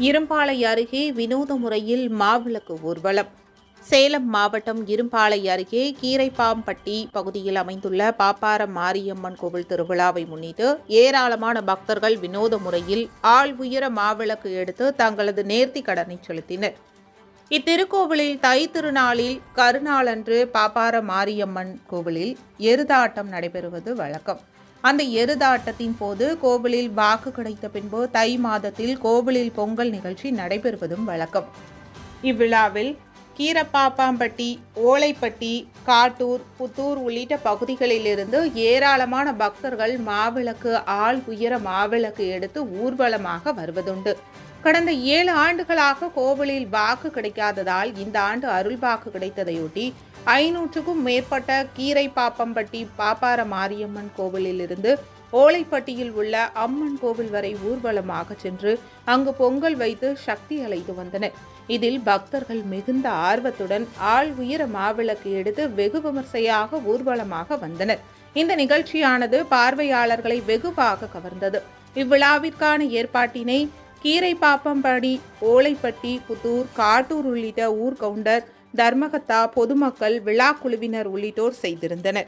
இரும்பாலை அருகே வினோத முறையில் மாவிளக்கு ஊர்வலம். சேலம் மாவட்டம் இரும்பாலை அருகே கீரைப்பாம்பட்டி பகுதியில் அமைந்துள்ள பாப்பாரம் மாரியம்மன் கோவில் திருவிழாவை முன்னிட்டு ஏராளமான பக்தர்கள் வினோத முறையில் ஆள் உயர மாவிளக்கு எடுத்து தங்களது நேர்த்தி கடனை செலுத்தினர். இத்திருக்கோவிலில் தை திருநாளில் கருநாளன்று பாப்பாரம் மாரியம்மன் கோவிலில் எருதாட்டம் நடைபெறுவது வழக்கம். அந்த எருதாட்டத்தின் போது கோவிலில் வாக்கு கிடைத்த பின்பு தை மாதத்தில் கோவிலில் பொங்கல் நிகழ்ச்சி நடைபெறுவதும் வழக்கம். இவ்விழாவில் கீரப்பாப்பாம்பட்டி, ஓலைப்பட்டி, காட்டூர், புத்தூர் உள்ளிட்ட பகுதிகளிலிருந்து ஏராளமான பக்தர்கள் மாவிளக்கு ஆள் உயர மாவிளக்கு எடுத்து ஊர்வலமாக வருவதுண்டு. கடந்த 7 ஆண்டுகளாக கோவிலில் வாக்கு கிடைக்காததால் இந்த ஆண்டு அருள் வாக்கு கிடைத்ததையொட்டி 500க்கும் மேற்பட்ட கீரைப்பாப்பம்பட்டி பாப்பார மாரியம்மன் கோவிலிலிருந்து ஓலைப்பட்டியில் உள்ள அம்மன் கோவில் வரை ஊர்வலமாக சென்று அங்கு பொங்கல் வைத்து சக்தி அழைத்து வந்தனர். இதில் பக்தர்கள் மிகுந்த ஆர்வத்துடன் ஆள் உயர மாவிளக்கு எடுத்து வெகு விமர்சையாக ஊர்வலமாக வந்தனர். இந்த நிகழ்ச்சியானது பார்வையாளர்களை வெகுவாக கவர்ந்தது. இவ்விழாவிற்கான ஏற்பாட்டினை கீரைப்பாப்பம்படி, ஓலைப்பட்டி, புத்தூர், காட்டூர் உள்ளிட்ட ஊர் கவுண்டர், தர்மகத்தா, பொதுமக்கள், விழா குழுவினர் உள்ளிட்டோர் செய்திருந்தனர்.